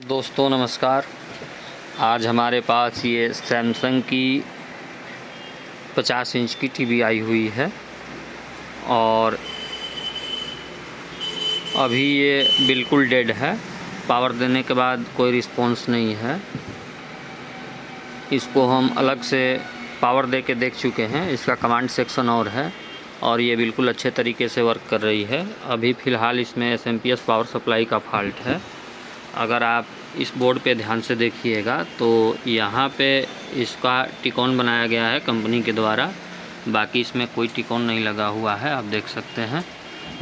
दोस्तों नमस्कार। आज हमारे पास ये सैमसंग की 50 इंच की टीवी आई हुई है और अभी ये बिल्कुल डेड है। पावर देने के बाद कोई रिस्पॉन्स नहीं है। इसको हम अलग से पावर दे के देख चुके हैं। इसका कमांड सेक्शन और ये बिल्कुल अच्छे तरीके से वर्क कर रही है। अभी फ़िलहाल इसमें एसएमपीएस पावर सप्लाई का फॉल्ट है। अगर आप इस बोर्ड पे ध्यान से देखिएगा तो यहाँ पे इसका टिकोन बनाया गया है कंपनी के द्वारा, बाकी इसमें कोई टिकोन नहीं लगा हुआ है। आप देख सकते हैं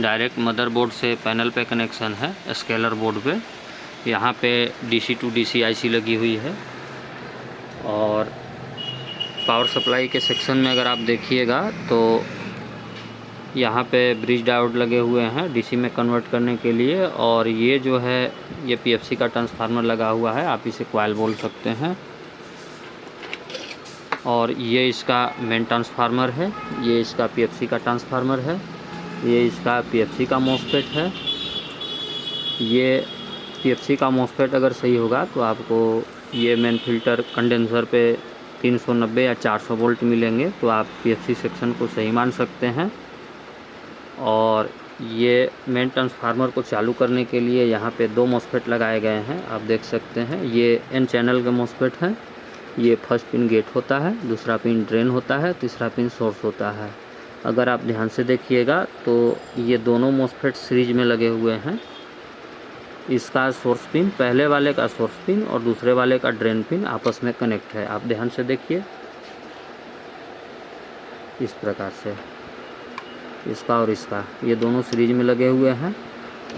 डायरेक्ट मदरबोर्ड से पैनल पे कनेक्शन है स्केलर बोर्ड पे। यहाँ पे DC टू DC IC लगी हुई है और पावर सप्लाई के सेक्शन में अगर आप देखिएगा तो यहाँ पे ब्रिज डायोड लगे हुए हैं DC में कन्वर्ट करने के लिए, और ये जो है ये PFC का ट्रांसफार्मर लगा हुआ है, आप इसे कॉइल बोल सकते हैं। और ये इसका मेन ट्रांसफार्मर है, ये इसका PFC का ट्रांसफार्मर है, ये इसका PFC का मॉसफेट है। ये PFC का मॉसफेट अगर सही होगा तो आपको ये मेन फिल्टर कंडेंसर पे 390 या 400 वोल्ट मिलेंगे, तो आप PFC सेक्शन को सही मान सकते हैं। और ये मेन ट्रांसफार्मर को चालू करने के लिए यहाँ पे 2 मॉसफेट लगाए गए हैं, आप देख सकते हैं। ये N चैनल के मॉसफेट हैं। ये फर्स्ट पिन गेट होता है, दूसरा पिन ड्रेन होता है, तीसरा पिन सोर्स होता है। अगर आप ध्यान से देखिएगा तो ये दोनों मॉसफेट सीरीज में लगे हुए हैं। इसका सोर्स पिन, पहले वाले का सोर्स पिन और दूसरे वाले का ड्रेन पिन आपस में कनेक्ट है। आप ध्यान से देखिए इस प्रकार से, इसका और इसका, ये दोनों सीरीज में लगे हुए हैं।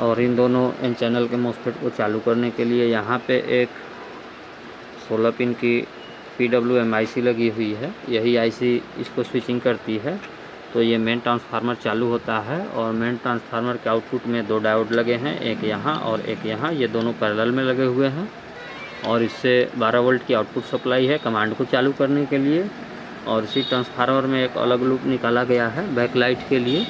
और इन दोनों N चैनल के मॉसफेट को चालू करने के लिए यहाँ पे एक 16 पिन की PWM IC लगी हुई है। यही IC इसको स्विचिंग करती है। तो ये मेन ट्रांसफार्मर चालू होता है और मेन ट्रांसफार्मर के आउटपुट में 2 डायोड लगे हैं, एक यहाँ और एक यहाँ। ये दोनों पैरेलल में लगे हुए हैं और इससे 12 वोल्ट की आउटपुट सप्लाई है कमांड को चालू करने के लिए। और इसी ट्रांसफार्मर में एक अलग लूप निकाला गया है बैकलाइट के लिए।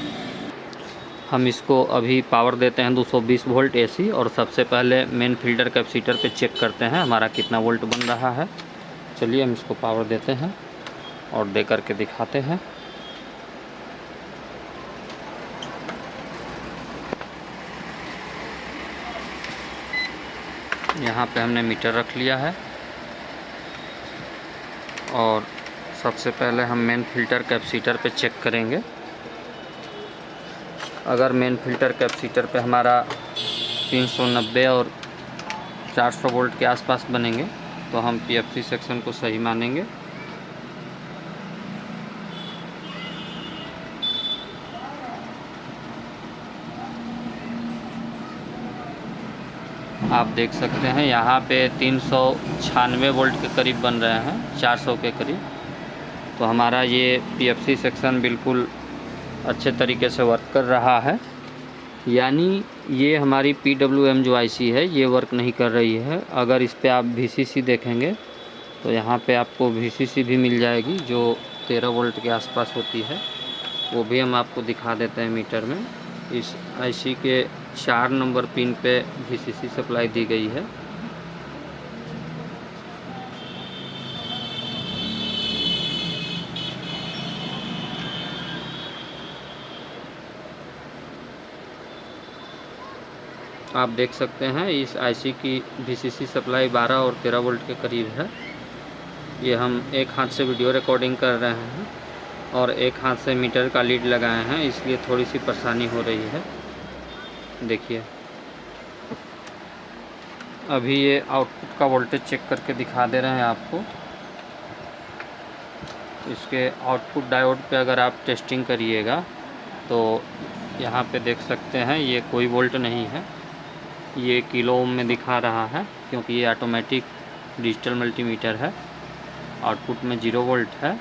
हम इसको अभी पावर देते हैं 220 वोल्ट AC, और सबसे पहले मेन फिल्टर कैपेसिटर पे चेक करते हैं हमारा कितना वोल्ट बन रहा है। चलिए हम इसको पावर देते हैं और दे करके दिखाते हैं। यहाँ पे हमने मीटर रख लिया है और सबसे पहले हम मेन फिल्टर कैपेसिटर पे चेक करेंगे। अगर मेन फिल्टर कैपेसिटर पे हमारा 390 और 400 वोल्ट के आसपास बनेंगे तो हम PFC सेक्शन को सही मानेंगे। आप देख सकते हैं यहाँ पे 396 वोल्ट के करीब बन रहे हैं, 400 के करीब। तो हमारा ये PFC सेक्शन बिल्कुल अच्छे तरीके से वर्क कर रहा है। यानी ये हमारी PWM जो IC है ये वर्क नहीं कर रही है। अगर इस पे आप VCC देखेंगे तो यहाँ पे आपको VCC भी मिल जाएगी जो 13 वोल्ट के आसपास होती है, वो भी हम आपको दिखा देते हैं मीटर में। इस IC के 4 नंबर पिन पे VCC सप्लाई दी गई है। आप देख सकते हैं इस IC की VCC सप्लाई 12 और 13 वोल्ट के करीब है। ये हम एक हाथ से वीडियो रिकॉर्डिंग कर रहे हैं और एक हाथ से मीटर का लीड लगाए हैं, इसलिए थोड़ी सी परेशानी हो रही है। देखिए अभी ये आउटपुट का वोल्टेज चेक करके दिखा दे रहे हैं आपको। इसके आउटपुट डायोड पे अगर आप टेस्टिंग करिएगा तो यहाँ पे देख सकते हैं ये कोई वोल्ट नहीं है, ये किलो ओम में दिखा रहा है क्योंकि ये ऑटोमेटिक डिजिटल मल्टीमीटर है। आउटपुट में 0 वोल्ट है।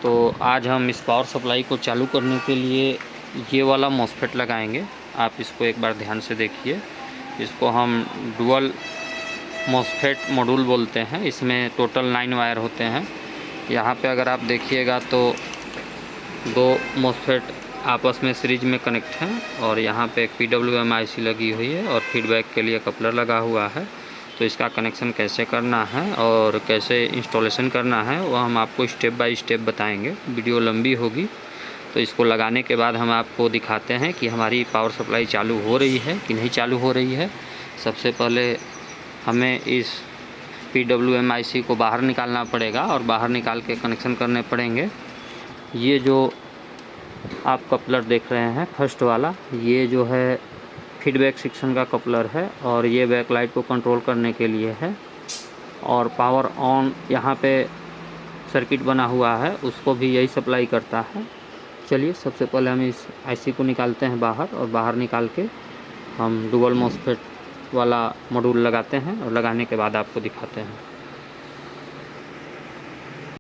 तो आज हम इस पावर सप्लाई को चालू करने के लिए ये वाला मॉसफेट लगाएंगे। आप इसको एक बार ध्यान से देखिए। इसको हम डुअल मॉसफेट मॉड्यूल बोलते हैं। इसमें टोटल 9 वायर होते हैं। यहाँ पे अगर आप देखिएगा तो 2 मॉसफेट आपस में सीरीज में कनेक्ट हैं और यहाँ पे एक PWM IC लगी हुई है और फीडबैक के लिए कपलर लगा हुआ है। तो इसका कनेक्शन कैसे करना है और कैसे इंस्टॉलेशन करना है वो हम आपको स्टेप बाय स्टेप बताएंगे। वीडियो लंबी होगी, तो इसको लगाने के बाद हम आपको दिखाते हैं कि हमारी पावर सप्लाई चालू हो रही है कि नहीं चालू हो रही है। सबसे पहले हमें इस PWM IC को बाहर निकालना पड़ेगा और बाहर निकाल के कनेक्शन करने पड़ेंगे। ये जो आप कपलर देख रहे हैं फर्स्ट वाला, ये जो है फीडबैक सेक्शन का कपलर है और ये बैकलाइट को कंट्रोल करने के लिए है। और पावर ऑन यहाँ पे सर्किट बना हुआ है, उसको भी यही सप्लाई करता है। चलिए सबसे पहले हम इस IC को निकालते हैं बाहर, और बाहर निकाल के हम डुअल मॉसफेट वाला मॉड्यूल लगाते हैं और लगाने के बाद आपको दिखाते हैं।